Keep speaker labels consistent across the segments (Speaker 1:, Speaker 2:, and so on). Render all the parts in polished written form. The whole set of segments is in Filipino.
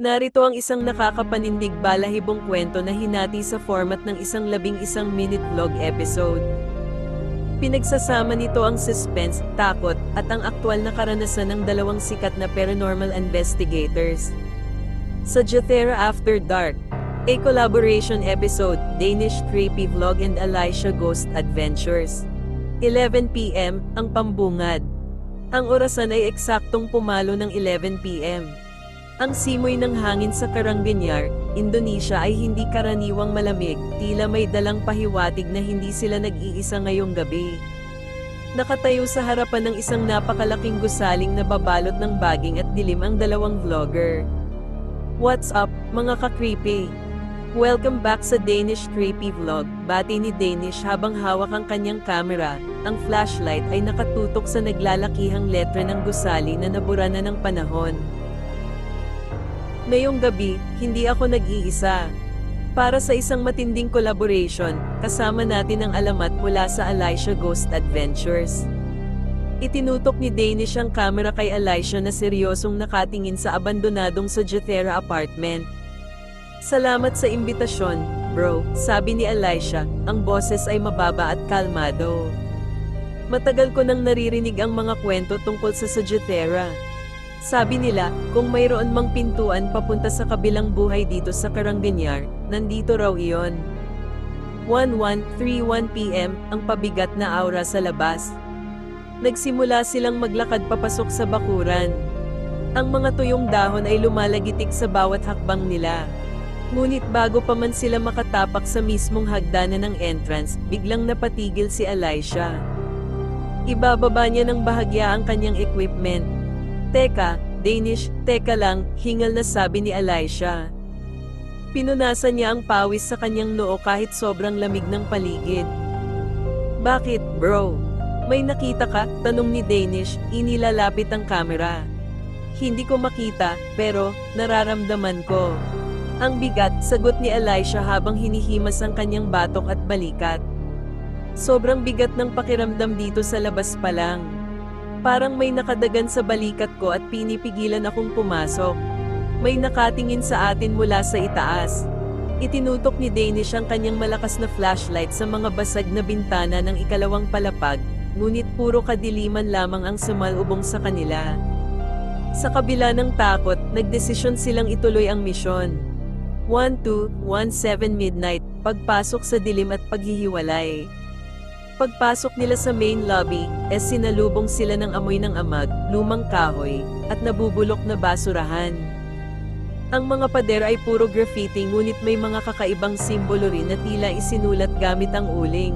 Speaker 1: Narito ang isang nakakapanindig balahibong kwento na hinati sa format ng isang 11-minute vlog episode. Pinagsasama nito ang suspense, takot, at ang aktwal na karanasan ng dalawang sikat na paranormal investigators. Sa Jethera After Dark, a collaboration episode, Danish Creepy Vlog and Alicia Ghost Adventures. 11 p.m, ang pambungad. Ang orasan ay eksaktong pumalo ng 11 p.m. Ang simoy ng hangin sa Karanganyar, Indonesia ay hindi karaniwang malamig, tila may dalang pahiwatig na hindi sila nag-iisa ngayong gabi. Nakatayo sa harapan ng isang napakalaking gusaling na babalot ng baging at dilim ang dalawang vlogger. What's up, mga ka-creepy? Welcome back sa Danish Creepy Vlog, bati ni Danish habang hawak ang kanyang camera. Ang flashlight ay nakatutok sa naglalakihang letra ng gusali na nabura na ng panahon. Ngayong gabi, hindi ako nag-iisa. Para sa isang matinding collaboration, kasama natin ang alamat mula sa Alicia Ghost Adventures. Itinutok ni Danish ang camera kay Alicia na seryosong nakatingin sa abandonadong sa Jethera apartment. Salamat sa imbitasyon, bro, sabi ni Alicia, ang boses ay mababa at kalmado. Matagal ko nang naririnig ang mga kwento tungkol sa Jethera. Sabi nila, kung mayroon mang pintuan papunta sa kabilang buhay dito sa Karanganyar, nandito raw iyon. 11:31 p.m, ang pabigat na aura sa labas. Nagsimula silang maglakad papasok sa bakuran. Ang mga tuyong dahon ay lumalagitik sa bawat hakbang nila. Ngunit bago pa man sila makatapak sa mismong hagdanan ng entrance, biglang napatigil si Alicia. Ibababa niya ng bahagya ang kanyang equipment. Teka, Danish, teka lang, hingal na sabi ni Alicia. Pinunasan niya ang pawis sa kanyang noo kahit sobrang lamig ng paligid. Bakit, bro? May nakita ka? Tanong ni Danish, inilalapit ang camera. Hindi ko makita, pero, nararamdaman ko. Ang bigat, sagot ni Alicia habang hinihimas ang kanyang batok at balikat. Sobrang bigat ng pakiramdam dito sa labas pa lang. Parang may nakadagan sa balikat ko at pinipigilan akong pumasok. May nakatingin sa atin mula sa itaas. Itinutok ni Danish ang kanyang malakas na flashlight sa mga basag na bintana ng ikalawang palapag, ngunit puro kadiliman lamang ang sumalubong sa kanila. Sa kabila ng takot, nagdesisyon silang ituloy ang misyon. 12:17 midnight, pagpasok sa dilim at paghihiwalay. Pagpasok nila sa main lobby, sinalubong sila ng amoy ng amag, lumang kahoy, at nabubulok na basurahan. Ang mga pader ay puro graffiti ngunit may mga kakaibang simbolo rin na tila isinulat gamit ang uling.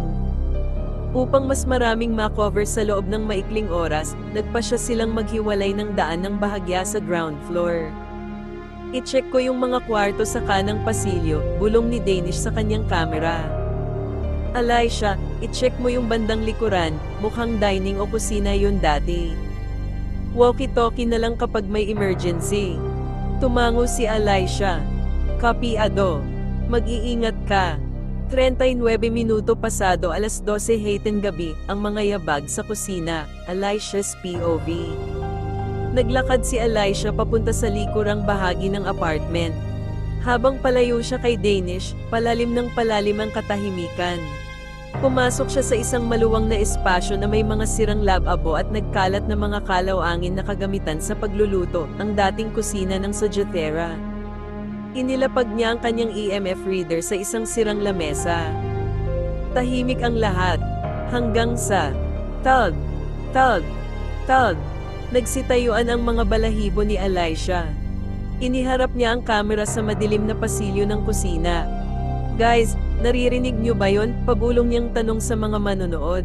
Speaker 1: Upang mas maraming makover sa loob ng maikling oras, nagpasya silang maghiwalay ng daan ng bahagya sa ground floor. I-check ko yung mga kwarto sa kanang pasilyo, bulong ni Danish sa kanyang kamera. Alicia, i-check mo yung bandang likuran, mukhang dining o kusina yun dati. Walkie-talkie na lang kapag may emergency. Tumango si Alicia. Kapiado. Mag-iingat ka. 39 minuto pasado alas 12 Hayten gabi, ang mga yabag sa kusina, Alicia's POV. Naglakad si Alicia papunta sa likurang bahagi ng apartment. Habang palayo siya kay Danish, palalim ng palalim ang katahimikan. Pumasok siya sa isang maluwang na espasyo na may mga sirang lababo at nagkalat na mga kalaw-angin na kagamitan sa pagluluto, ang dating kusina ng sa Jethera. Inilapag niya ang kanyang EMF reader sa isang sirang lamesa. Tahimik ang lahat, hanggang sa tug, tug, tug. Nagsitayuan ang mga balahibo ni Alicia. Iniharap niya ang kamera sa madilim na pasilyo ng kusina. Guys, naririnig niyo ba yon? Pabulong niyang tanong sa mga manonood.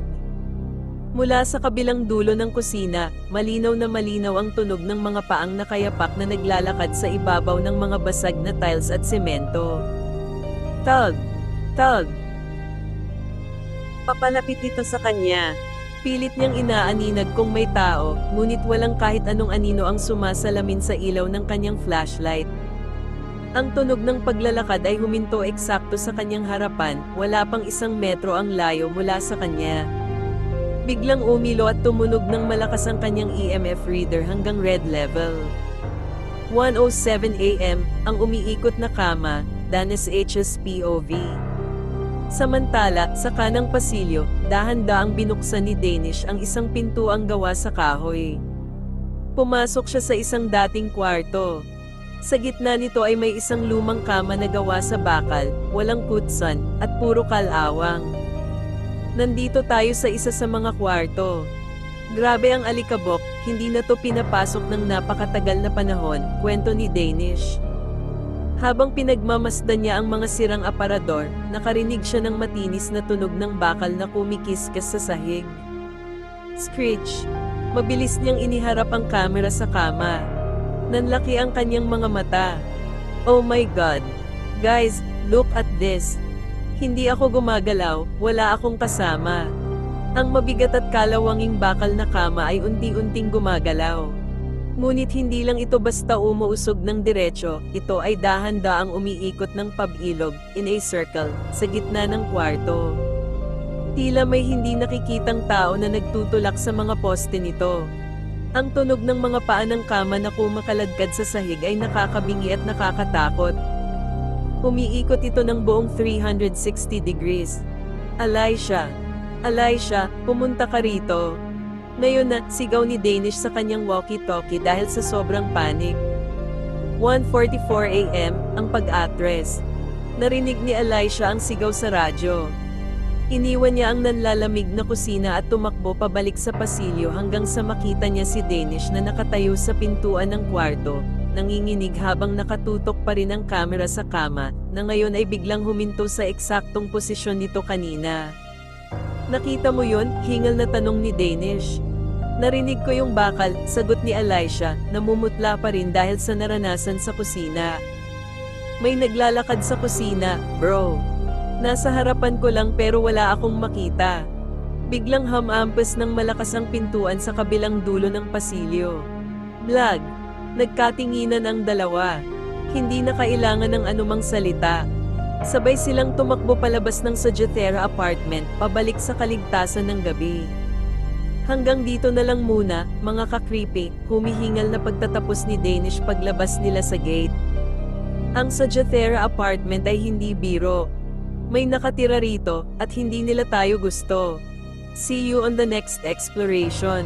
Speaker 1: Mula sa kabilang dulo ng kusina, malinaw na malinaw ang tunog ng mga paang nakayapak na naglalakad sa ibabaw ng mga basag na tiles at semento. Tug! Tug! Papalapit ito sa kanya. Pilit niyang inaaninag kung may tao, ngunit walang kahit anong anino ang sumasalamin sa ilaw ng kanyang flashlight. Ang tunog ng paglalakad ay huminto eksakto sa kanyang harapan, wala pang 1 metro ang layo mula sa kanya. Biglang umilo at tumunog ng malakas ang kanyang EMF reader hanggang red level. 1:07 a.m., ang umiikot na kama, Danes HSPOV. Samantala, sa kanang pasilyo, dahan-daang binuksan ni Danish ang isang pintuang gawa sa kahoy. Pumasok siya sa isang dating kwarto. Sa gitna nito ay may isang lumang kama na gawa sa bakal, walang kutsan, at puro kalawang. Nandito tayo sa isa sa mga kwarto. Grabe ang alikabok, hindi na to pinapasok ng napakatagal na panahon, kwento ni Danish. Habang pinagmamasdan niya ang mga sirang aparador, nakarinig siya ng matinis na tunog ng bakal na kumikiskas sa sahig. Screech. Mabilis niyang iniharap ang kamera sa kama. Nanlaki ang kanyang mga mata. Oh my God! Guys, look at this! Hindi ako gumagalaw, wala akong kasama. Ang mabigat at kalawanging bakal na kama ay unti-unting gumagalaw. Ngunit hindi lang ito basta umuusog ng diretsyo, ito ay dahan-daang umiikot ng pabilog, in a circle, sa gitna ng kwarto. Tila may hindi nakikitang tao na nagtutulak sa mga poste nito. Ang tunog ng mga paa ng kama na kumakaladkad sa sahig ay nakakabingi at nakakatakot. Umiikot ito ng buong 360 degrees. Alyssa, pumunta ka rito. Ngayon na, sigaw ni Danish sa kanyang walkie-talkie dahil sa sobrang panic. 1:44 a.m., ang pag-atres. Narinig ni Alyssa ang sigaw sa radyo. Iniwan niya ang nanlalamig na kusina at tumakbo pabalik sa pasilyo hanggang sa makita niya si Danish na nakatayo sa pintuan ng kwarto, nanginginig habang nakatutok pa rin ang kamera sa kama, na ngayon ay biglang huminto sa eksaktong posisyon nito kanina. Nakita mo yun? Hingal na tanong ni Danish. Narinig ko yung bakal, sagot ni Alyssa, namumutla pa rin dahil sa naranasan sa kusina. May naglalakad sa kusina, bro. Nasa harapan ko lang pero wala akong makita. Biglang hamampas ng malakas ang pintuan sa kabilang dulo ng pasilyo. Blag. Nagkatinginan ang dalawa. Hindi na kailangan ng anumang salita. Sabay silang tumakbo palabas ng Sagittera apartment, pabalik sa kaligtasan ng gabi. Hanggang dito na lang muna, mga ka-creepy, humihingal na pagtatapos ni Danish paglabas nila sa gate. Ang Sagittera apartment ay hindi biro. May nakatira rito, at hindi nila tayo gusto. See you on the next exploration.